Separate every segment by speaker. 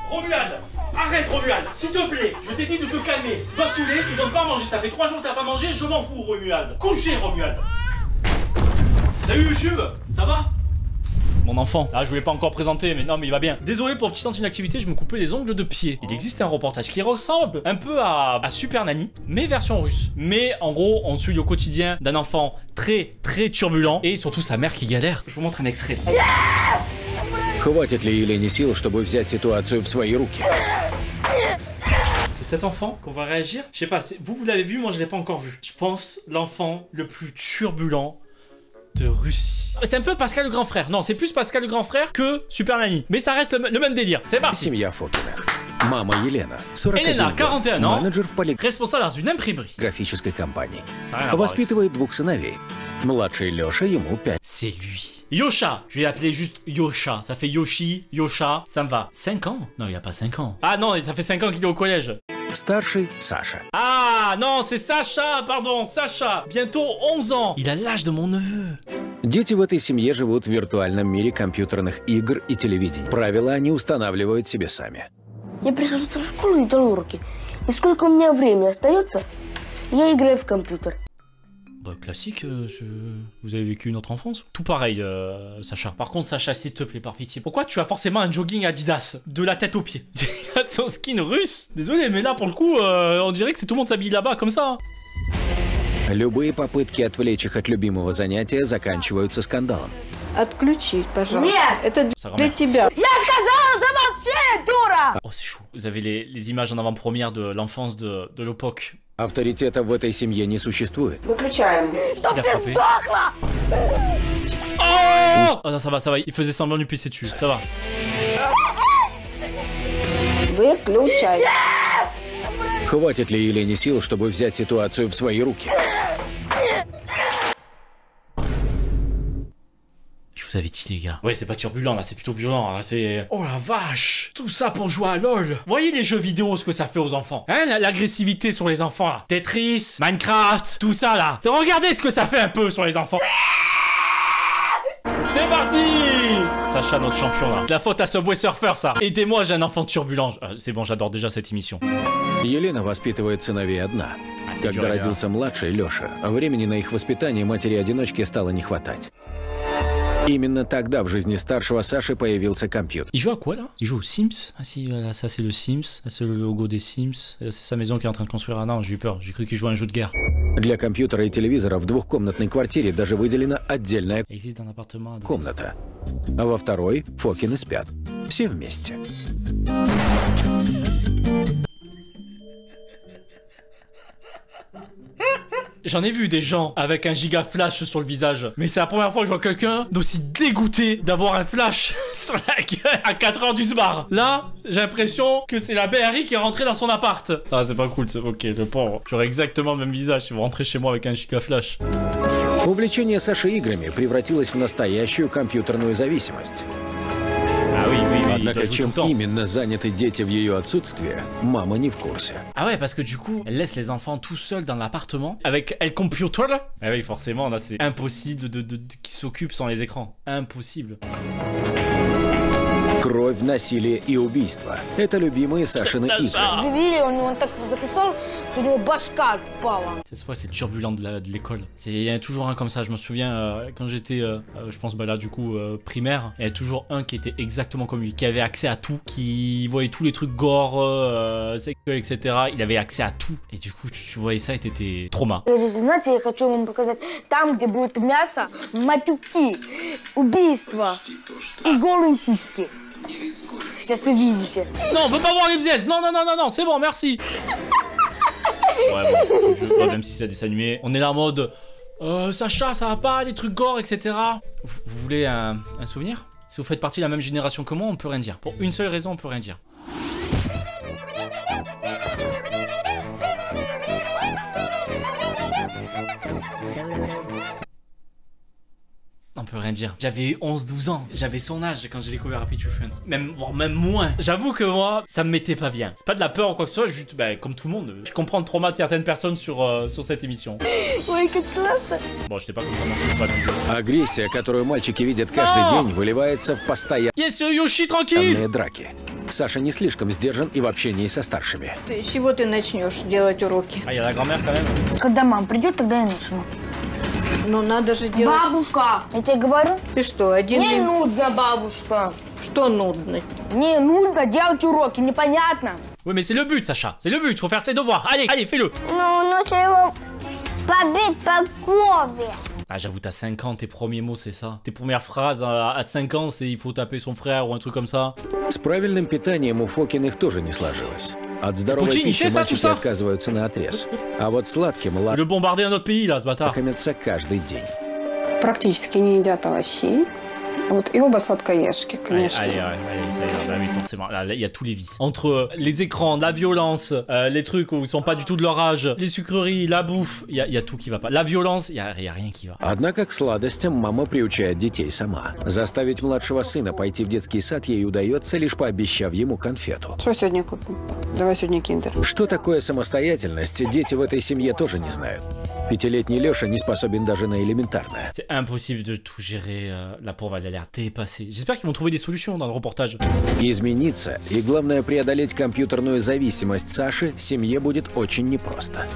Speaker 1: Romuald, arrête Romuald, s'il te plaît, je t'ai dit de te calmer. Tu m'as saoulé, je te donne pas à manger, ça fait 3 jours que t'as pas mangé, je m'en fous Romuald. Couchez Romuald. Salut YouTube, ça va? Mon enfant, là je voulais pas encore présenter, mais non mais il va bien. Désolé pour petite inactivité, je me coupais les ongles de pied. Il existe un reportage qui ressemble un peu à Super Nanny, mais version russe. Mais en gros, on suit le quotidien d'un enfant très turbulent et surtout sa mère qui galère. Je vous montre un extrait.
Speaker 2: Хватит ли Елене сил, чтобы взять ситуацию в свои руки?
Speaker 1: C'est cet enfant qu'on va réagir. Je sais pas, vous l'avez vu, moi je l'ai pas encore vu. Je pense l'enfant le plus turbulent de Russie. C'est un peu Pascal le grand frère. Non, c'est plus Pascal le grand frère que Super Nanny. Mais ça reste le même délire. C'est parti.
Speaker 2: Семья Фокиных. Мама Елена, 41
Speaker 1: Елена,
Speaker 2: год,
Speaker 1: 41 ans,
Speaker 2: менеджер в
Speaker 1: responsable dans une imprimerie.
Speaker 2: полиграфической компании.
Speaker 1: Ça a rien à voir avec ça.
Speaker 2: Воспитывает 2 сыновей. Младший Лёша, ему 5.
Speaker 1: C'est lui. Yosha. Je vais l'appeler juste Yosha. Ça fait Yoshi, Yosha. Ça me va. 5 ans? Non, il a pas 5 ans. Ah non, ça fait 5 ans qu'il est au collège.
Speaker 2: Старший Саша.
Speaker 1: Ah non, c'est Sacha, pardon, Sacha. Bientôt 11 ans. Il a l'âge de mon neveu.
Speaker 2: Дети в этой семье живут в виртуальном мире компьютерных игр и телевидения. Правила они устанавливают себе сами.
Speaker 3: Я прихожу в школу и делаю уроки. И сколько у меня времени остается, я играю в компьютер.
Speaker 1: Bah, classique, vous avez vécu une autre enfance. Tout pareil, Sacha. Par contre, Sacha, s'il te plaît, par pitié. Pourquoi tu as forcément un jogging Adidas de la tête aux pieds? Il a son skin russe. Désolé, mais là, pour le coup, on dirait que c'est tout le monde s'habille là-bas comme ça.
Speaker 2: Любые попытки отвлечь их от любимого занятия заканчиваются скандалом.
Speaker 4: Отключить, пожалуйста.
Speaker 3: Нет!
Speaker 4: Это
Speaker 1: Sa
Speaker 4: для
Speaker 1: grand-mère.
Speaker 4: тебя.
Speaker 3: Я сказала, замолчи, дура!
Speaker 1: Oh, c'est chaud. Vous avez les images en avant-première de l'enfance de l'époque.
Speaker 2: Авторитета в этой семье не существует.
Speaker 4: Выключаем.
Speaker 1: Il a frappé. Oh! Oh non, ça va. Il faisait semblant de lui pisser dessus. Ça va.
Speaker 4: Выключай.
Speaker 2: Хватит ли Елене сил, чтобы взять ситуацию в свои руки?
Speaker 1: Je vous avais dit, les gars. Ouais, c'est pas turbulent, là, c'est plutôt violent. Là, c'est... Oh la vache! Tout ça pour jouer à LoL. Vous voyez les jeux vidéo, ce que ça fait aux enfants? Hein, l'agressivité sur les enfants, là. Tetris, Minecraft, tout ça, là. Regardez ce que ça fait un peu sur les enfants. C'est parti! Sacha, notre champion, là. C'est la faute à Subway Surfer, ça. Aidez-moi, j'ai un enfant turbulent. C'est bon, j'adore déjà cette émission.
Speaker 2: Елена воспитывает сыновей одна.
Speaker 1: c'est
Speaker 2: Когда
Speaker 1: dur,
Speaker 2: родился младший Лёша, времени на их воспитание матери-одиночки стало не хватать. Именно тогда в жизни старшего Саши появился компьютер.
Speaker 1: Il joue à quoi là? Il joue aux Sims? Ah si, voilà, ça c'est le Sims, ça c'est le logo des Sims, c'est sa maison qui est en train de construire. Ah non, j'ai eu peur, j'ai cru qu'il jouait à un jeu de guerre.
Speaker 2: Для компьютера и телевизора в двухкомнатной квартире даже выделена отдельная
Speaker 1: Il existe un appartement à deux.
Speaker 2: комната. А во второй Фокины спят. Все вместе.
Speaker 1: J'en ai vu des gens avec un giga flash sur le visage, mais c'est la première fois que je vois quelqu'un d'aussi dégoûté d'avoir un flash sur la gueule à 4h du soir. Là, j'ai l'impression que c'est la BRI qui est rentrée dans son appart. Ah, c'est pas cool, ok, le pauvre. J'aurais exactement le même visage si vous rentrez chez moi avec un giga flash.
Speaker 2: Увлечение Саши играми превратилось в настоящую компьютерную зависимость.
Speaker 1: Ah oui,
Speaker 2: Однако, чем именно заняты дети в ее отсутствие, мама не в курсе.
Speaker 1: Ah ouais, parce que du coup, elle laisse les enfants tout seuls dans l'appartement avec El Computer. Ah oui, forcément, là, c'est impossible qu'ils s'occupent sans les écrans. Impossible.
Speaker 2: Кровь, насилие и убийство – это любимые Сашины игры.
Speaker 3: Вы видели, он так закусал, что у него башка отпала.
Speaker 1: C'est vrai, c'est le turbulent de l'école. Il y en a toujours un comme ça. Je me souviens quand j'étais, je pense, bah là, du coup, primaire, il y avait toujours un qui était exactement comme lui, qui avait accès à tout, qui voyait tous les trucs gore, sexuels, etc. Il avait accès à tout. Et du coup, tu voyais ça et t'étais trauma.
Speaker 3: Знаете, я хочу вам показать, там, где будет мясо, матюки, убийства и голые сиськи. Сейчас вы видите.
Speaker 1: Non, on veut pas voir les bzaises. Non, c'est bon, merci. Ouais, bon, même si c'est un dessin animé, on est là en mode Sacha, ça va pas, les trucs gore, etc. Vous voulez un souvenir? Si vous faites partie de la même génération que moi, on peut rien dire. Pour une seule raison, on peut rien dire. On peut rien dire. J'avais 11-12 ans. J'avais son âge quand j'ai découvert Happy Tree Friends. Voire même moins. J'avoue que moi, ça me mettait pas bien. C'est pas de la peur ou quoi que ce soit, juste, comme tout le monde. Je comprends le trauma de certaines personnes sur cette émission.
Speaker 3: Ой, как классно.
Speaker 1: Bon, j'étais pas comme ça, moi, je suis pas abusé.
Speaker 2: Агрессия, которую мальчики видят каждый день, выливается в постоянные
Speaker 1: Yes, Yoshi, tranquille.
Speaker 2: драки. Саша не слишком сдержан и в общении со старшими.
Speaker 4: С чего ты начнешь делать уроки?
Speaker 1: Ah, il y a la grand-mère quand même.
Speaker 3: Когда мама придет, тогда я начну.
Speaker 4: Ну, надо же делать...
Speaker 3: Бабушка, я тебе говорю,
Speaker 4: Ты что, один
Speaker 3: не
Speaker 4: день...
Speaker 3: нудно, бабушка.
Speaker 4: Что нудно?
Speaker 3: Не нудно делать уроки, непонятно.
Speaker 1: Oui, mais c'est le but, Sacha. C'est le but. Faut faire ses devoirs. Allez, allez, fais-le.
Speaker 5: Ну, нужно его побить по голове.
Speaker 1: Ah, j'avoue, t'as 5 ans, tes premiers mots, c'est ça. Tes premières phrases à 5 ans, c'est il faut taper son frère ou un truc comme ça.
Speaker 2: С правильным питанием у Фокиных тоже не сложилось. От здоровой
Speaker 1: Пучини,
Speaker 2: пищи
Speaker 1: c'est ça,
Speaker 2: мальчики
Speaker 1: tout ça?
Speaker 2: отказываются наотрез. А вот сладким
Speaker 1: Le bombarder un autre pays, là, ce bâtard.
Speaker 2: лакомятся каждый день.
Speaker 6: Практически не едят овощей. Вот, и оба сладкоежки, конечно.
Speaker 1: Allez, ça y va. Bah oui, forcément. Là, il y a tous les vices. Entre les écrans, la violence, les trucs où ils sont pas du tout de leur âge, les sucreries, la bouffe, il y a tout qui va pas. La violence, il y a rien qui va.
Speaker 2: Однако к сладостям мама приучает детей сама. Заставить младшего сына пойти в детский сад ей удается, лишь пообещав ему конфету.
Speaker 6: Что сегодня купим? Давай сегодня киндер.
Speaker 2: Что такое самостоятельность, дети в этой семье тоже не знают. Пятилетний Леша не способен даже на элементарное.
Speaker 1: C'est impossible de tout gérer. La pauvre, elle a l'air dépassée. J'espère qu'ils vont trouver des solutions dans le reportage.
Speaker 2: Измениться и, главное, преодолеть компьютерную зависимость Саши семье будет очень непросто.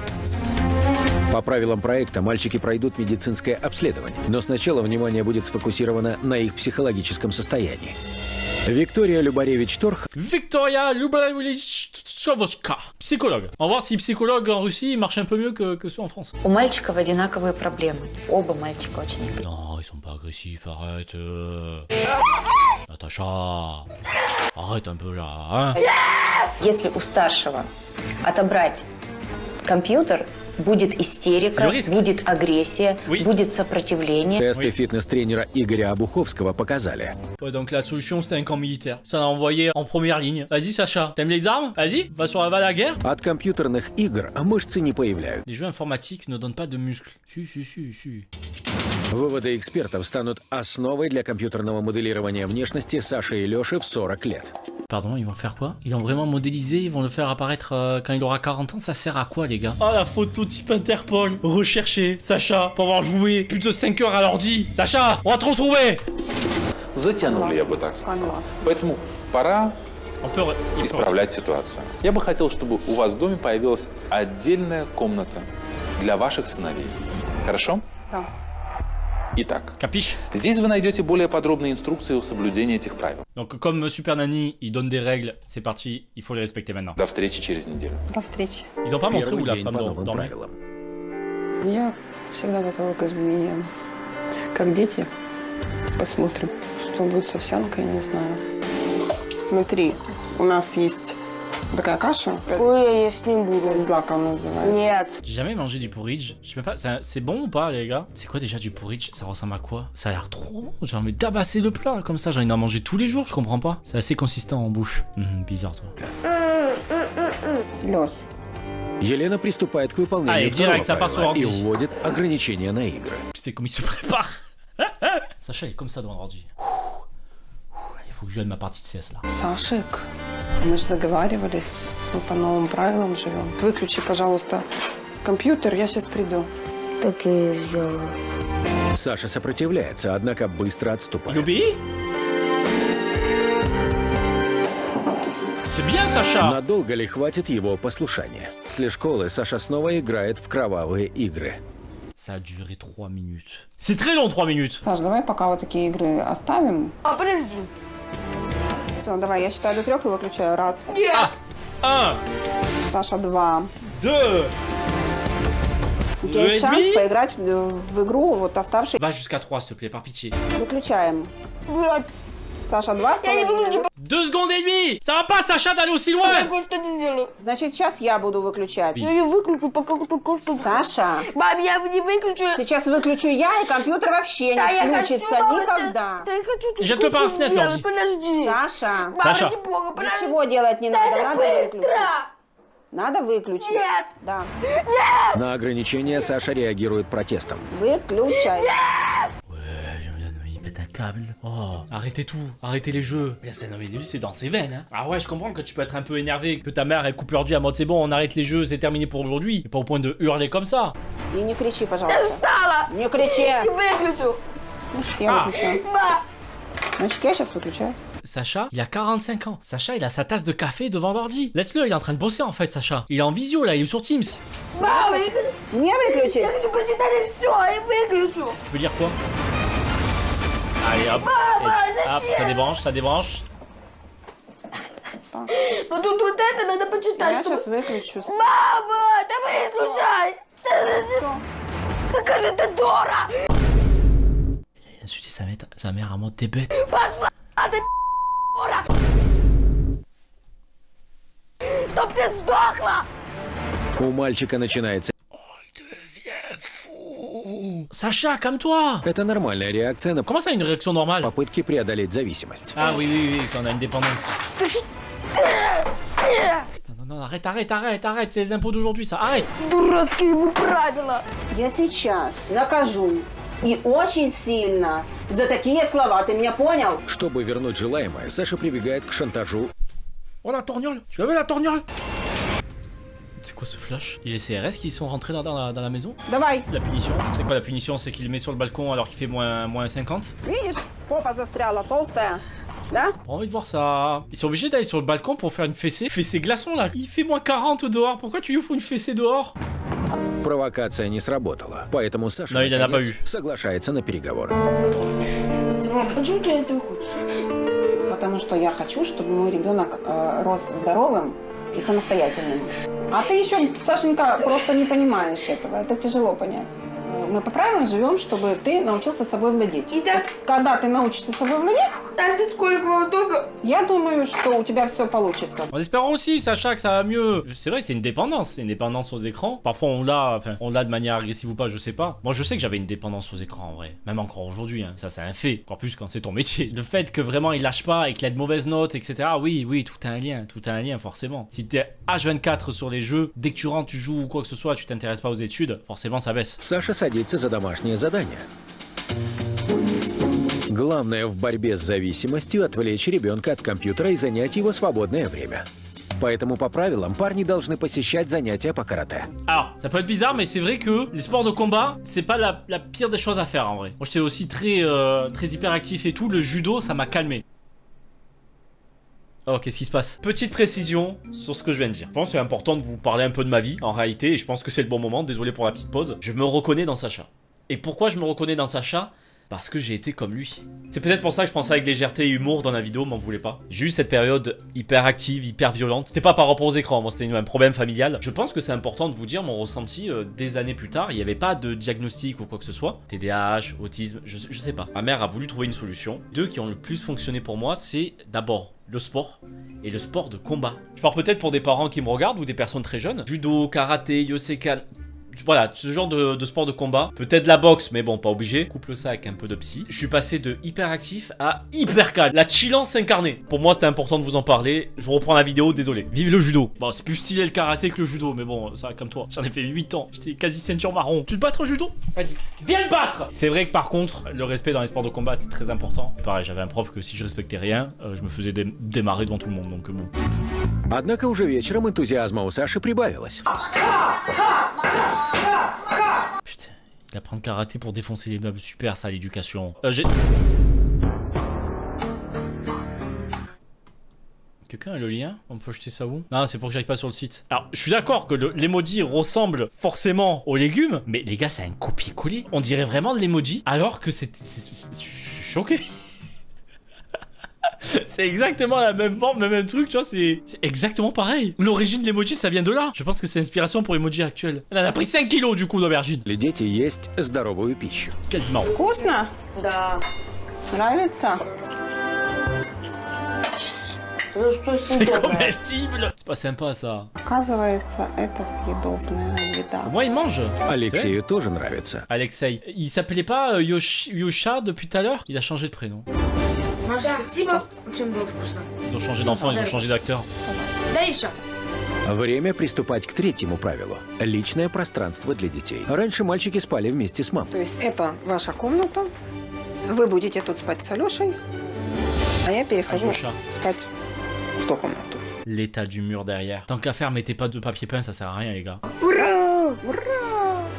Speaker 2: По правилам проекта мальчики пройдут медицинское обследование, но сначала внимание будет сфокусировано на их психологическом состоянии. Виктория Любаревич-Торх
Speaker 1: Victoria Lubavitch-Chovochka, psychologue. On va voir si psychologue en Russie marche un peu mieux que ceux en France.
Speaker 7: У мальчиков одинаковые проблемы. Оба мальчика очень агрессивны.
Speaker 1: Non, ils sont pas agressifs, arrête. Natacha, arrête un peu là, hein.
Speaker 7: Если у старшего отобрать компьютер, будет истерика,
Speaker 1: C'est le risque.
Speaker 7: будет агрессия,
Speaker 1: Oui.
Speaker 7: будет сопротивление.
Speaker 2: Тесты фитнес-тренера Игоря Обуховского показали.
Speaker 1: Ouais, donc la solution c'était un camp militaire. Ça l'a envoyé en première ligne. Vas-y Sacha, t'aimes les armes? Vas-y, va à la guerre.
Speaker 2: От компьютерных игр мышцы не появляются.
Speaker 1: Les jeux informatiques ne donnent pas de muscles. Si.
Speaker 2: Выводы экспертов станут основой для компьютерного моделирования внешности Саши и Лёши в 40 лет.
Speaker 1: Pardon, ils vont faire quoi? Ils l'ont vraiment modélisé, ils vont le faire apparaître quand il aura 40 ans, ça sert à quoi les gars? Ah la photo type Interpol, recherché, Sacha, pour avoir joué plus de 5 heures à l'ordi. Sacha, on va te retrouver.
Speaker 8: Затянули, я бы так сказал. Поэтому пора
Speaker 1: On peut
Speaker 8: исправлять ситуацию. Я бы хотел, чтобы у вас в доме появилась отдельная комната для ваших сыновей. Хорошо?
Speaker 6: Да.
Speaker 8: Итак,
Speaker 1: Capiche?
Speaker 8: здесь вы найдете более подробные инструкции о соблюдении этих правил.
Speaker 1: Donc comme Super Nanny, il donne des règles, c'est parti, il faut les respecter maintenant.
Speaker 8: До встречи через неделю.
Speaker 6: До встречи.
Speaker 1: Ils ont pas montré
Speaker 2: Первый
Speaker 1: où la
Speaker 2: день
Speaker 1: femme
Speaker 2: по новым
Speaker 1: dormait.
Speaker 2: правилам.
Speaker 6: Я всегда готова к изменениям. Как дети. Посмотрим, что будет с овсянкой, не знаю. Смотри, у нас есть такая каша.
Speaker 3: Ой, я есть не буду.
Speaker 6: Злака называется.
Speaker 3: Нет.
Speaker 1: J'ai jamais mangé du porridge, je sais même pas, c'est bon ou pas les gars? C'est quoi déjà du porridge? Ça ressemble à quoi? Ça a l'air trop bon, j'ai envie d'abasser le plat comme ça, j'ai envie d'en manger tous les jours, je comprends pas. C'est assez consistant en bouche. Bizarre toi.
Speaker 6: Лёш,
Speaker 2: Елена приступает к
Speaker 1: Allez,
Speaker 2: выполнению
Speaker 1: direct,
Speaker 2: второго
Speaker 1: ça part sur
Speaker 2: правила и
Speaker 1: l'ordi.
Speaker 2: вводит ограничения на игры.
Speaker 1: Tu sais comme il se prépare. Sacha il est comme ça devant l'ordi. Il faut que je gagne ma partie de CS là.
Speaker 6: Сашик, мы же договаривались. Мы по новым правилам живем. Выключи, пожалуйста, компьютер, я сейчас приду.
Speaker 3: Так и сделаю.
Speaker 2: Саша сопротивляется, однако быстро отступает.
Speaker 1: Youbi? C'est bien Sacha.
Speaker 2: Надолго ли хватит его послушания? После школы Саша снова играет в кровавые игры.
Speaker 1: Ça a duré 3 minutes. C'est très long 3 minutes.
Speaker 6: Саш, давай пока вот такие игры оставим.
Speaker 3: А, подожди.
Speaker 6: Все, давай, я считаю до 3 и выключаю. Раз.
Speaker 3: Нет.
Speaker 1: 1,
Speaker 6: Саша, 2.
Speaker 1: 2.
Speaker 6: У тебя есть шанс поиграть в игру, вот оставший.
Speaker 1: Va jusqu'à 3 s'il te plaît, par pitié.
Speaker 6: Выключаем.
Speaker 3: Нет.
Speaker 6: Саша, 2 с
Speaker 3: Я не
Speaker 6: половиной.
Speaker 3: выключу.
Speaker 1: 2 secondes et demie. Ça va pas Sacha d'aller aussi
Speaker 3: Я
Speaker 1: loin.
Speaker 3: кое-что не сделаю.
Speaker 6: Значит, сейчас я буду выключать.
Speaker 3: Я не выключу, пока только что...
Speaker 6: Саша,
Speaker 3: Мам, я не выключу.
Speaker 6: сейчас выключу я, и компьютер вообще
Speaker 3: Да,
Speaker 6: не
Speaker 3: я
Speaker 6: включится
Speaker 3: хочу, мама,
Speaker 6: никогда.
Speaker 3: Да я хочу...
Speaker 1: Jette-le par la fenêtre,
Speaker 3: сделать,
Speaker 1: l'ordi.
Speaker 3: Подожди.
Speaker 6: Саша,
Speaker 3: Мама,
Speaker 1: Саша.
Speaker 3: ради бога, подожди.
Speaker 6: ничего делать не надо,
Speaker 3: Это
Speaker 6: надо выключить.
Speaker 3: быстро.
Speaker 6: Надо выключить.
Speaker 3: Нет.
Speaker 6: Да.
Speaker 2: На ограничения Саша реагирует протестом.
Speaker 6: Выключай.
Speaker 1: Pète un câble. Oh, arrêtez tout, arrêtez les jeux. Là, non mais lui c'est dans ses veines. Hein. Ah ouais, je comprends que tu peux être un peu énervé, que ta mère elle coupe l'ordi à mode c'est bon, on arrête les jeux, c'est terminé pour aujourd'hui. Mais pas au point de hurler comme ça.
Speaker 6: И не кричи, пожалуйста.
Speaker 3: Стала!
Speaker 6: Не кричи.
Speaker 3: Выключу!
Speaker 6: Значит, я выключаю. Значит, я сейчас выключаю.
Speaker 1: Sacha, il a 45 ans. Sacha, il a sa tasse de café devant l'ordi. Laisse-le, il est en train de bosser en fait, Sacha. Il est en visio là, il est sur Teams.
Speaker 3: Мама,
Speaker 6: Не выключить.
Speaker 3: я хочу прочитать все и выключу!
Speaker 1: Tu veux dire quoi? Allez hop, hop, ça débranche, ça débranche.
Speaker 3: Ну тут вот это надо почитать,
Speaker 6: Я
Speaker 3: чтобы...
Speaker 6: сейчас выключу.
Speaker 3: Мама, да выслушай! Какая же ты дура!
Speaker 1: Il a insulté sa mère à mode t'es bête.
Speaker 3: А ты дура! Чтоб ты сдохла!
Speaker 2: У мальчика начинается...
Speaker 1: Sacha, calme-toi.
Speaker 2: Это нормальная реакция на
Speaker 1: Comment ça, une réaction normale?
Speaker 2: попытки преодолеть зависимость.
Speaker 1: Ah oui, oui, oui, quand on a une dépendance. Non, arrête, c'est les impôts d'aujourd'hui, ça, arrête.
Speaker 3: Дурацкие ему правила!
Speaker 6: Я сейчас накажу. И очень сильно. За такие слова. Ты меня понял?
Speaker 2: Чтобы вернуть желаемое, Саша прибегает к шантажу.
Speaker 1: Oh la torgnole. Tu as vu la torgnole? C'est quoi ce flash? Il y a les CRS qui sont rentrés dans la maison?
Speaker 6: Давай.
Speaker 1: La punition, c'est quoi la punition? C'est qu'il le met sur le balcon alors qu'il fait moins 50?
Speaker 6: Видишь, попа застряла толстая. Да?
Speaker 1: J'ai envie de voir ça. Ils sont obligés d'aller sur le balcon pour faire une fessée. Fessée glaçon là. Il fait moins 40 dehors. Pourquoi tu lui fous une fessée dehors?
Speaker 2: Провокация не сработала, поэтому Саша
Speaker 1: Но il en a pas
Speaker 2: наконец,
Speaker 1: eu.
Speaker 2: соглашается на переговоры.
Speaker 3: Зима, почему ты этого хочешь?
Speaker 6: Потому что я хочу, чтобы мой ребенок рос здоровым и самостоятельным. А ты еще, Сашенька, просто не понимаешь этого. Это тяжело понять. Мы по правилам живем, чтобы ты научился собой владеть.
Speaker 3: Итак,
Speaker 6: Когда ты научишься собой владеть,
Speaker 3: а ты сколько только...
Speaker 6: я думаю, что у тебя все получится.
Speaker 1: En espérant aussi, Sacha, que ça va mieux. C'est vrai que c'est une dépendance aux écrans. Parfois on l'a de manière agressive ou pas, je sais pas. Moi je sais que j'avais une dépendance aux écrans en vrai. Même encore aujourd'hui, hein. Ça c'est un fait. Encore plus quand c'est ton métier. Le fait que vraiment il lâche pas et qu'il a de mauvaises notes, etc. Oui, tout a un lien forcément. Si t'es H24 sur les jeux, dès que tu rentres, tu joues ou quoi que ce soit, tu t'intéresses pas aux études, forcément ça baisse.
Speaker 2: Саша садится за домашнее задание. Главное в борьбе с зависимостью отвлечь ребенка от компьютера и занять его свободное время. Поэтому по правилам парни должны посещать занятия по карате.
Speaker 1: Alors, ça peut être bizarre, mais c'est vrai que les sports de combat, c'est pas la pire des choses à faire en vrai. Moi j'étais aussi très hyperactif et tout, le judo ça m'a calmé. Oh, qu'est-ce qui se passe? Petite précision sur ce que je viens de dire. Je pense que c'est important de vous parler un peu de ma vie en réalité, et je pense que c'est le bon moment, désolé pour la petite pause. Je me reconnais dans Sacha. Et pourquoi je me reconnais dans Sacha? Parce que j'ai été comme lui. C'est peut-être pour ça que je pensais avec légèreté et humour dans la vidéo, m'en voulez pas. J'ai eu cette période hyper active, hyper violente. C'était pas par rapport aux écrans, moi c'était un problème familial. Je pense que c'est important de vous dire mon ressenti des années plus tard. Il n'y avait pas de diagnostic ou quoi que ce soit. TDAH, autisme, je sais pas. Ma mère a voulu trouver une solution. Deux qui ont le plus fonctionné pour moi, c'est d'abord le sport et le sport de combat. Je parle peut-être pour des parents qui me regardent ou des personnes très jeunes. Judo, karaté, yosekan... Voilà, ce genre de sport de combat. Peut-être la boxe, mais bon, pas obligé. Couple ça avec un peu de psy. Je suis passé de hyperactif à hyper calme. La chillance incarnée. Pour moi, c'était important de vous en parler. Je reprends la vidéo, désolé. Vive le judo. Bon, c'est plus stylé le karaté que le judo, mais bon, ça comme toi. J'en ai fait 8 ans. J'étais quasi ceinture marron. Tu te battes au judo? Vas-y. Viens te battre! C'est vrai que par contre, le respect dans les sports de combat, c'est très important. Pareil, j'avais un prof que si je respectais rien, je me faisais démarrer devant tout le monde, donc bon.
Speaker 2: Однако уже вечером энтузиазма у Саши прибавилось.
Speaker 1: Putain, il apprend le karaté pour défoncer les meubles, super ça l'éducation. Quelqu'un a le lien? On peut jeter ça où? Non, c'est pour que j'aille pas sur le site. Alors, je suis d'accord que l'emoji ressemble forcément aux légumes, mais les gars, c'est un copier-coller. On dirait vraiment de l'emoji, alors que c'est... Je suis choqué. C'est exactement la même forme, le même truc, tu vois, c'est exactement pareil. L'origine de l'emoji, ça vient de là. Je pense que c'est l'inspiration pour l'emoji actuel. Elle en a pris 5 kilos du coup d'aubergine.
Speaker 2: Les дети есть здоровую пищу.
Speaker 1: Quasiment.
Speaker 6: Вкусно?
Speaker 3: Да.
Speaker 6: Нравится?
Speaker 1: C'est comestible. C'est pas sympa ça.
Speaker 6: Оказывается, это съедобная еда.
Speaker 1: Moi, il mange.
Speaker 2: Алексею тоже нравится.
Speaker 1: Alexei. Il s'appelait pas Yosha depuis tout à l'heure? Il a changé de prénom.
Speaker 3: Спасибо. Очень было вкусно.
Speaker 1: Ils ont changé d'enfant, ils ont changé d'acteur.
Speaker 3: Да еще.
Speaker 2: Время приступать к третьему правилу. Личное пространство для детей. Раньше мальчики спали вместе с мамой.
Speaker 6: То есть это ваша комната, Вы будете тут спать с Алешей, а я перехожу
Speaker 1: Алеша.
Speaker 6: спать в ту комнату.
Speaker 1: L'état du mur derrière. Tant qu'à faire, mettez pas de papier peint, ça sert à rien, les gars.
Speaker 6: Ура! Ура!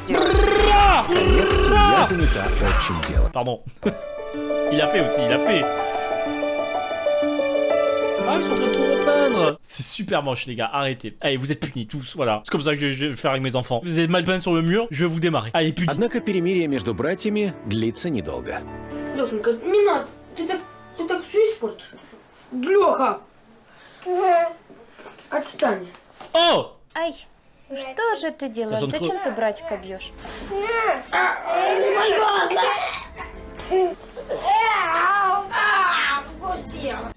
Speaker 2: Наконец, семья занята общим делом.
Speaker 1: Pardon. Il a fait aussi, il a fait. Ah, ils sont en train de tout repeindre. C'est super moche, les gars. Arrêtez. Allez, vous êtes punis tous. Voilà. C'est comme ça que je vais faire avec mes enfants. Vous êtes mal peints sur le mur, je vais vous démarrer. Allez, punis.
Speaker 2: Однако перемирие между братьями длится недолго.
Speaker 3: Лешенька, не надо. Ты так все испортишь. Леха! Отстань.
Speaker 1: Oh!
Speaker 7: Ай, что же ты делаешь?
Speaker 1: Зачем
Speaker 7: Зачем ты братика бьешь?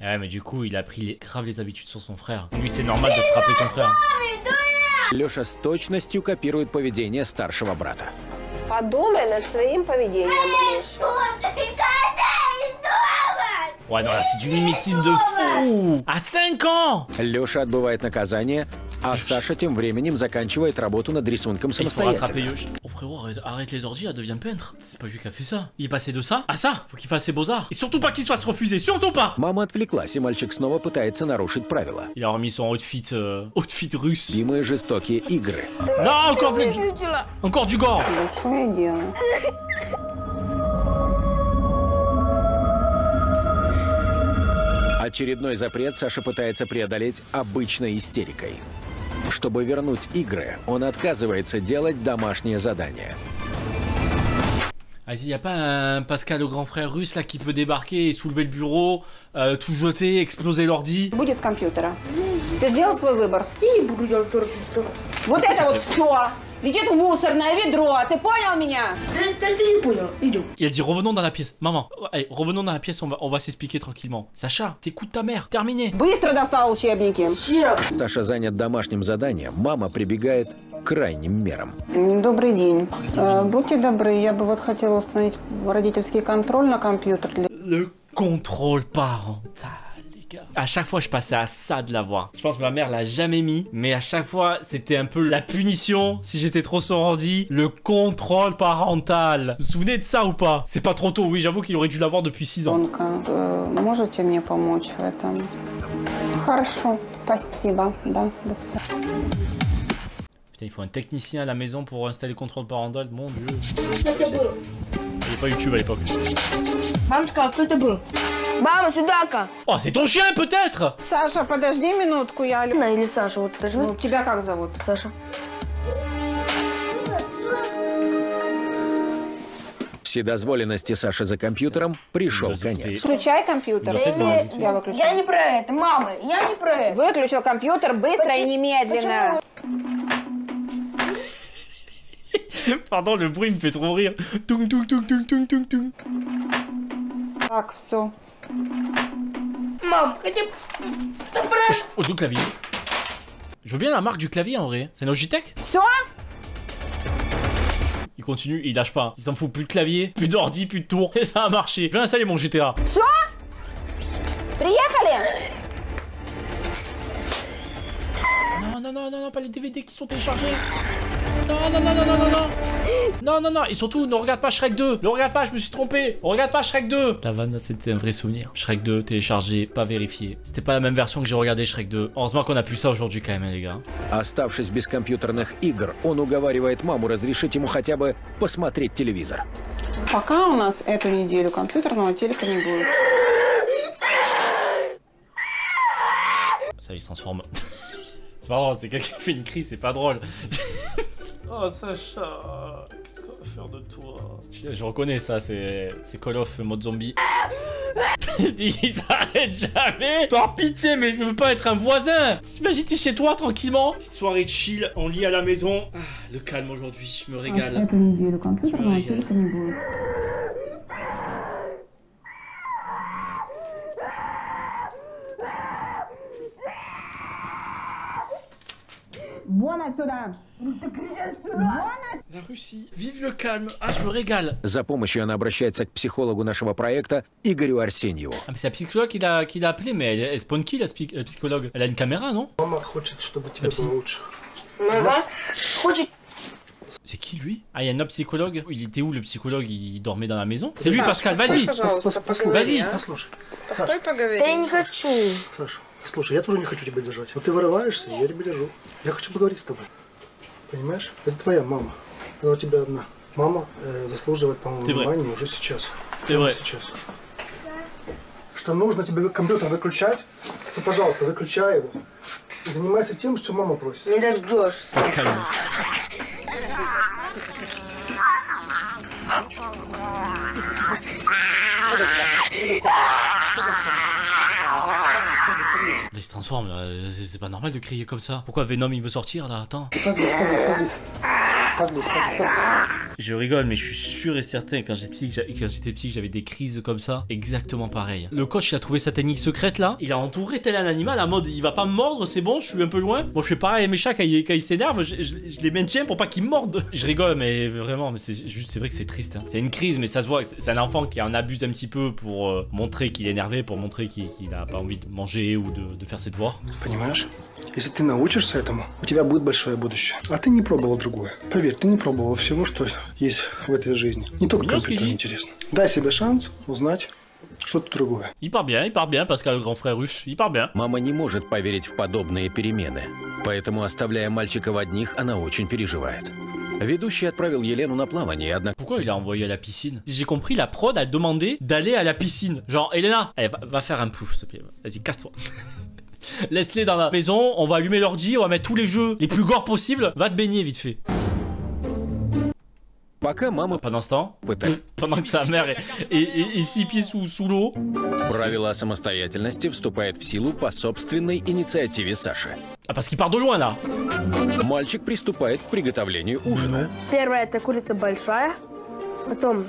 Speaker 1: Ouais, mais du coup, il a pris grave les habitudes sur son frère. Lui, c'est normal de frapper son frère.
Speaker 2: Леша с точностью копирует поведение старшего брата.
Speaker 6: Подумай над своим поведением, малыш.
Speaker 1: Ouais, non, là, c'est du mimétisme de fou! À 5 ans!
Speaker 2: Леша отбывает наказание, а Саша тем временем заканчивает работу над рисунком
Speaker 1: Il faut rattraper
Speaker 2: самостоятельно.
Speaker 1: Yoshi. Oh frérot, arrête les ordi, elle devient peintre. C'est pas lui qui a fait ça. Il est passé de ça à ça. Faut qu'il fasse ses beaux-arts. Et surtout pas qu'il se fasse refuser, surtout pas!
Speaker 2: Мама отвлеклась, и мальчик снова пытается нарушить правила.
Speaker 1: Il a remis son outfit russe.
Speaker 2: Любимые жестокие игры.
Speaker 1: Non, encore du gore!
Speaker 6: Что я делаю?
Speaker 2: Очередной запрет Саша пытается преодолеть обычной истерикой. Чтобы вернуть игры, он отказывается делать домашнее задание.
Speaker 1: Vas-y, y a pas un Pascal, le grand frère russe, là, qui peut débarquer et soulever le bureau, tout jeter, exploser l'ordi?
Speaker 6: Будет компьютера. Ты сделал свой выбор?
Speaker 3: Я не буду делать что-то.
Speaker 6: Вот это вот все летит в мусорное ведро. Ты понял меня?
Speaker 3: Ты не понял. Идем.
Speaker 1: Il a dit revenons dans la pièce. Maman, allez, revenons dans la pièce, on va s'expliquer tranquillement. Sacha, t'écoutes ta mère, terminé.
Speaker 6: Быстро достал учебники.
Speaker 2: Саша занят домашним заданием, мама прибегает к крайним мерам.
Speaker 6: Добрый день. Будьте добры, я бы вот хотела установить родительский контроль на компьютер.
Speaker 1: Le contrôle parental, les gars. À chaque fois, je passais à ça de l'avoir. Je pense que ma mère l'a jamais mis, mais à chaque fois, c'était un peu la punition si j'étais trop sur ordi. Le contrôle parental. Vous vous souvenez de ça ou pas? C'est pas trop tôt, oui, j'avoue qu'il aurait dû l'avoir depuis 6 ans.
Speaker 6: Можете мне помочь в этом? Хорошо, спасибо. Да, до свидания.
Speaker 1: Putain, il faut un technicien à la maison pour installer le contrôle parental, mon dieu.
Speaker 3: Кто это был?
Speaker 1: Il n'y avait pas YouTube à l'époque.
Speaker 3: Мамочка, а кто это был? Мама, сюда-ка.
Speaker 1: Oh, c'est ton chien peut-être!
Speaker 6: Саша, подожди минутку, я...
Speaker 3: Анна или Саша, вот подожди.
Speaker 6: Ну, тебя как зовут?
Speaker 3: Саша.
Speaker 2: Вседозволенности Саши за компьютером пришел конец.
Speaker 6: Включай компьютер. Я выключу.
Speaker 3: Я не про это, мама, я не про это.
Speaker 6: Выключил компьютер быстро и немедленно.
Speaker 1: Pardon, le bruit me fait trop rire. Toum, toum, toum, toum, toum, toum, toum.
Speaker 6: Так, все.
Speaker 3: Мам, хотя бы...
Speaker 1: Oh, le clavier. Je veux bien la marque du clavier en vrai. C'est Logitech?
Speaker 6: Все?
Speaker 1: Il continue, il lâche pas. Il s'en fout, plus de clavier, plus d'ordi, plus de tour. Et ça a marché. Je vais installer mon GTA.
Speaker 6: Все? Приехали?
Speaker 1: Non, pas les DVD qui sont téléchargés. Non. Et surtout, ne regarde pas Shrek 2. Ne regarde pas, je me suis trompé. Ne regarde pas Shrek 2. La vanne, c'était un vrai souvenir. Shrek 2, téléchargé, pas vérifié. C'était pas la même version que j'ai regardé Shrek 2. Heureusement qu'on a pu ça aujourd'hui quand même, hein, les gars.
Speaker 2: Оставшись без компьютерных игр, он уговаривает маму разрешить ему хотя бы посмотреть телевизор.
Speaker 6: Пока у нас эту неделю компьютерного телека не будет.
Speaker 1: Ça, il se transforme. C'est pas drôle, c'est quelqu'un qui fait une crise, c'est pas drôle. Oh Sacha, qu'est-ce qu'on va faire de toi? Je reconnais ça, c'est Call of mode zombie. Il s'arrête jamais. Par pitié, mais je veux pas être un voisin. T'imagines, t'es chez toi tranquillement. Petite soirée de chill, on lit à la maison. Ah, le calme aujourd'hui, je me régale. Je me régale. La Russie. Vive le calme. Ah, je me régale.
Speaker 2: За помощью она обращается к психологу нашего проекта Игорю Арсеньеву.
Speaker 1: Ah, mais c'est la psychologue qui l'a appelé, mais elle spawn qui, la psychologue? Elle a une caméra, non?
Speaker 9: Мама хочет, чтобы тебе было лучше.
Speaker 3: Мама хочет...
Speaker 1: C'est qui lui? Ah, il y a un autre psychologue. Il était où le psychologue? Il dormait dans la maison? C'est lui, Pascal,
Speaker 6: Саш,
Speaker 1: vas-y.
Speaker 6: пожалуйста,
Speaker 1: Vas-y.
Speaker 9: Послушай,
Speaker 6: Постой, поговори.
Speaker 3: Да я не хочу.
Speaker 9: Саша, слушай, я тоже не хочу тебя держать. Вот ты вырываешься, и я тебя держу. Я хочу поговорить с тобой. Понимаешь? Это твоя мама. Она у тебя одна. Мама заслуживает, по-моему, внимания уже сейчас.
Speaker 1: C'est vrai.
Speaker 9: Сейчас. Что нужно тебе компьютер выключать, то, пожалуйста, выключай его. И занимайся тем, что мама просит.
Speaker 3: Не дождешься.
Speaker 1: Pascal. Il se transforme là, c'est pas normal de crier comme ça. Pourquoi Venom il veut sortir là? Attends. Je rigole, mais je suis sûr et certain quand j'étais petit que j'avais des crises comme ça, exactement pareil. Le coach il a trouvé sa technique secrète là, il a entouré tel un animal en mode il va pas me mordre, c'est bon, je suis un peu loin. Moi je fais pareil à mes chats quand ils s'énervent, je les maintiens pour pas qu'ils me mordent. Je rigole, mais vraiment, mais c'est vrai que c'est triste. Hein. C'est une crise, mais ça se voit, c'est un enfant qui en abuse un petit peu pour montrer qu'il est énervé, pour montrer qu'il a pas envie de manger ou de faire ses devoirs.
Speaker 9: Понимаешь? Если ты научишься этому, у тебя будет большое будущее. А ты не пробовал другое. Поверь, ты не пробовал всего, что есть в этой жизни. Не только компьютер интересно. Дай себе шанс узнать что-то другое.
Speaker 1: Il part bien, Pascal, le grand frère russe, il part bien.
Speaker 2: Мама не может поверить в подобные перемены, поэтому, оставляя мальчика в одних, она очень переживает. Ведущий отправил Елену на плавание, однако...
Speaker 1: Pourquoi il l'a envoyé à la piscine? Si j'ai compris, la prod a demandé d'aller à la piscine. Genre, Elena, allez, va faire un plouf, s'il te plaît. Vas-y, casse-toi. Laisse-les dans la maison, on va allumer l'ordi, on va mettre tous les jeux les plus gore possibles. Va te baigner vite fait.
Speaker 2: Пока мама
Speaker 1: Pendant ce temps,
Speaker 2: пытается...
Speaker 1: pendant que sa mère est 6 pieds sous l'eau.
Speaker 2: Правило о самостоятельности вступает в силу по собственной инициативе Саши.
Speaker 1: Ah, parce qu'il part de loin là.
Speaker 2: Мальчик приступает к приготовлению ужина.
Speaker 3: Первая это курица большая, потом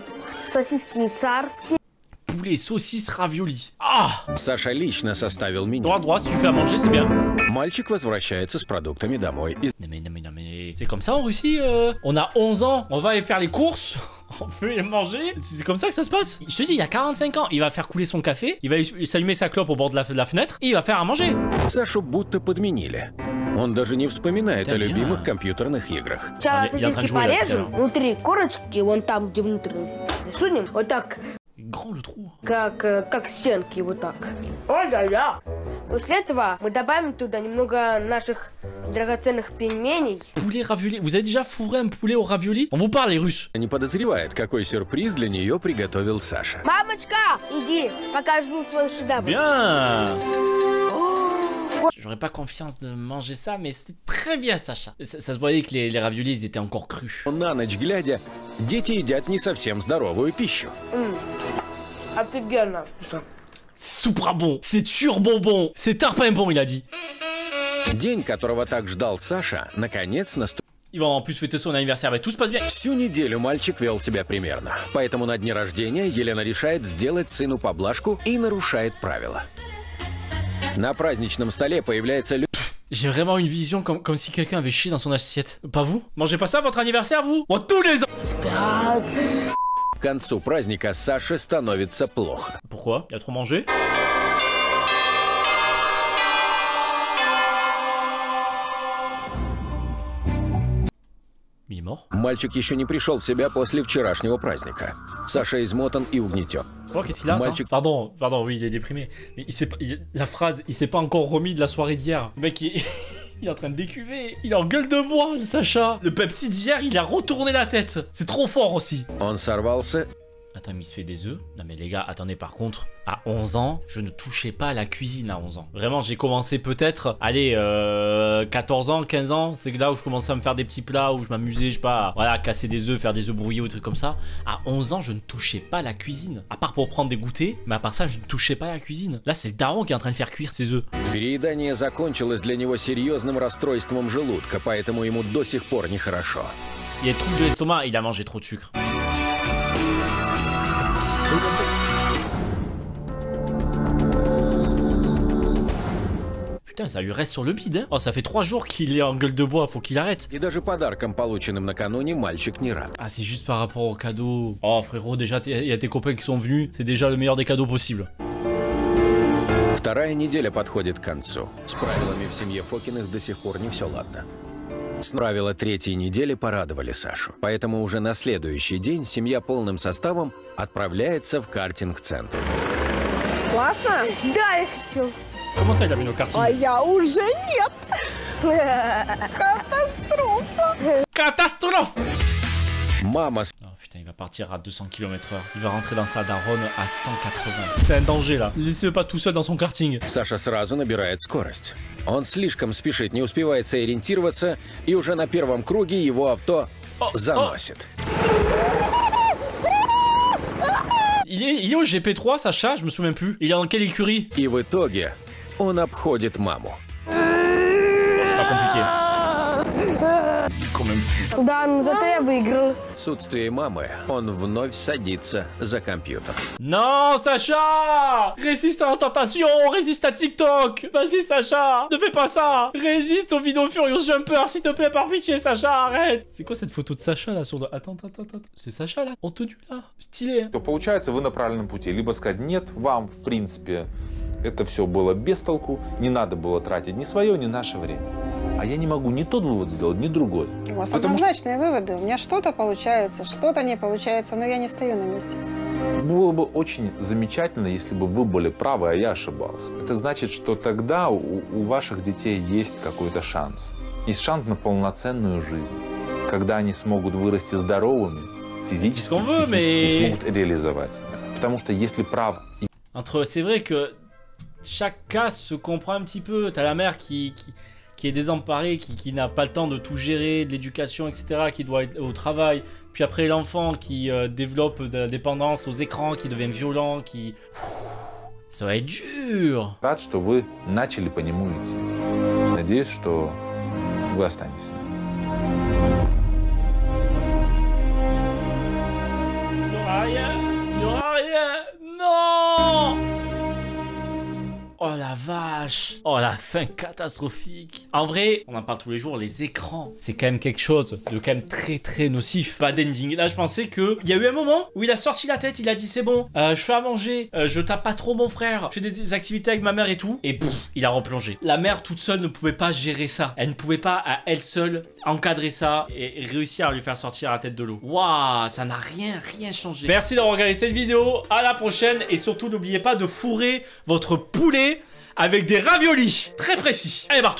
Speaker 3: сосиски царские.
Speaker 1: Poulet, saucisse, ravioli. Ah!
Speaker 2: Саша лично составил меню.
Speaker 1: Droit, si tu fais à manger, c'est bien.
Speaker 2: Мальчик возвращается с продуктами домой.
Speaker 1: Non mais... C'est comme ça en Russie, on a 11 ans, on va aller faire les courses, on peut les manger. C'est comme ça que ça se passe. Je te dis, il y a 45 ans, il va faire couler son café, il va s'allumer sa clope au bord de la fenêtre, et il va faire à manger.
Speaker 2: Сашу будто подменили. Он даже не вспоминает о любимых компьютерных играх.
Speaker 3: Сначала сосиски порежем, внутри корочки, вон там, где внутренности, засунем, вот так.
Speaker 1: Grand le trou.
Speaker 3: Как стенки, вот так. Ой, да. После этого мы добавим туда немного наших драгоценных пельменей.
Speaker 1: Poulet ravioli. Vous avez déjà fourré un poulet au ravioli? On vous parle, les Russes.
Speaker 2: Не подозревает, какой сюрприз для нее приготовил Саша.
Speaker 3: Мамочка, иди, покажу свой шедевр.
Speaker 1: Bien. J'aurais pas confiance de manger ça, mais c'est très bien, Sacha. Ça se voyait que les raviolis, ils étaient encore crus.
Speaker 2: На ночь глядя, дети едят не совсем здоровую пищу.
Speaker 3: Офигенно.
Speaker 1: C'est super bon, c'est turbonbon, c'est tarpinbon, il a dit.
Speaker 2: День, которого так ждал Саша, наконец наступил.
Speaker 1: Ils vont en plus fêter son anniversaire, mais tout se passe bien.
Speaker 2: Всю неделю мальчик вел себя примерно. Поэтому на дне рождения Елена решает сделать сыну поблажку и нарушает правила. На праздничном столе появляется...
Speaker 1: J'ai vraiment une vision comme si quelqu'un avait chié dans son assiette. Pas vous? Mangez pas ça à votre anniversaire, vous? Moi, tous les ans.
Speaker 2: К концу праздника Саше становится плохо.
Speaker 1: Pourquoi? Il a trop mangé? Il est mort.
Speaker 2: Мальчик еще не пришел в себя после вчерашнего праздника. Саша измотан и угнетен.
Speaker 1: Oh, qu'est-ce qu'il a? Mальчик... Pardon, oui, il est déprimé. Mais la phrase, il s'est pas encore remis de la soirée d'hier. Le mec, il est en train de décuver. Il est en gueule de bois, Sacha. Le Pepsi d'hier, il a retourné la tête. C'est trop fort aussi.
Speaker 2: Он сорвался.
Speaker 1: Attends, mais il se fait des œufs. Non mais les gars, attendez, par contre, à 11 ans, je ne touchais pas à la cuisine à 11 ans. Vraiment, j'ai commencé peut-être, allez, 14 ans, 15 ans, c'est là où je commençais à me faire des petits plats, où je m'amusais, je sais pas, voilà, à casser des œufs, faire des œufs brouillés ou des trucs comme ça. À 11 ans, je ne touchais pas à la cuisine. À part pour prendre des goûters, mais à part ça, je ne touchais pas à la cuisine. Là, c'est le daron qui est en train de faire cuire ses œufs.
Speaker 2: Переедание закончилось для него серьезным расстройством желудка, поэтому ему до сих пор нехорошо.
Speaker 1: Il y a des troubles de l'estomac, il a mangé trop de sucre. Putain, ça lui reste sur le bide, hein. Oh, ça fait 3 jours qu'il est en gueule de bois, faut qu'il arrête.
Speaker 2: И даже подарком, полученным накануне, мальчик не рад.
Speaker 1: Ah, c'est juste par rapport au cadeau. Oh, frérot, déjà, il y a tes copains qui sont venus, c'est déjà le meilleur des cadeaux possible.
Speaker 2: Вторая неделя подходит к концу. С правилами в семье Фокиных до сих пор не все ладно. Правила третьей недели порадовали Сашу. Поэтому уже на следующий день семья полным составом отправляется в картинг-центр.
Speaker 3: Классно? Да, я хочу.
Speaker 1: Comment ça, il a mis nos karting?
Speaker 3: А я уже нет. Катастрофа.
Speaker 1: Catastrophe!
Speaker 2: Мама с
Speaker 1: Oh putain, il va partir à 200 km/h. Il va rentrer dans sa daronne à 180. C'est un danger là. Laissez-le pas tout seul dans son karting.
Speaker 2: Саша сразу набирает скорость. Он слишком спешит, не успевает сориентироваться, и уже на первом круге его авто заносит.
Speaker 1: Il est au GP3, Sacha? Je me souviens plus. Il est dans quelle écurie?
Speaker 2: И в итоге он обходит маму.
Speaker 1: C'est pas compliqué. Quand même fou.
Speaker 3: Да, ну зато я выиграл.
Speaker 2: В отсутствие мамы он вновь садится за компьютер.
Speaker 1: Non, Sacha! Résiste à la tentation, résiste à TikTok! Vas-y, Sacha! Ne fais pas ça! Résiste aux vidéos Furious Jumper, s'il te plaît, par pitié, Sacha, arrête! C'est quoi cette photo de Sacha là sur le... Attends. C'est Sacha là? En tenue là? Stylé, hein?
Speaker 8: То получается, вы на правильном пути. Либо сказать, нет, вам, в принципе, это все было без толку, не надо было тратить ни свое, ни наше время. А я не могу ни тот вывод сделать, ни другой.
Speaker 6: У вас
Speaker 8: Потому
Speaker 6: однозначные выводы. У меня что-то получается, что-то не получается, но я не стою на месте.
Speaker 8: Было бы очень замечательно, если бы вы были правы, а я ошибался. Это значит, что тогда у ваших детей есть какой-то шанс. Есть шанс на полноценную жизнь. Когда они смогут вырасти здоровыми, физически, психически, смогут реализовать себя. Потому что если прав...
Speaker 1: C'est vrai que chaque cas se comprend un petit peu. T'as la mère qui est désemparée, qui n'a pas le temps de tout gérer, de l'éducation, etc., qui doit être au travail. Puis après l'enfant qui développe de la dépendance aux écrans, qui devient violent, qui... Ça va être dur.
Speaker 8: Рад, что вы начали по нему идти. Надеюсь, что вы останетесь.
Speaker 1: Il y aura rien. Non! Oh la vache! Oh la fin catastrophique! En vrai, on en parle tous les jours, les écrans, c'est quand même quelque chose de quand même très nocif. Pas d'ending. Là, je pensais que... Il y a eu un moment où il a sorti la tête, il a dit c'est bon, je fais à manger, je tape pas trop mon frère, je fais des activités avec ma mère et tout, et pouf, il a replongé. La mère toute seule ne pouvait pas gérer ça. Elle ne pouvait pas à elle seule encadrer ça et réussir à lui faire sortir la tête de l'eau. Waouh, ça n'a rien changé. Merci d'avoir regardé cette vidéo, à la prochaine, et surtout n'oubliez pas de fourrer votre poulet avec des raviolis. Très précis. Allez, barre-toi.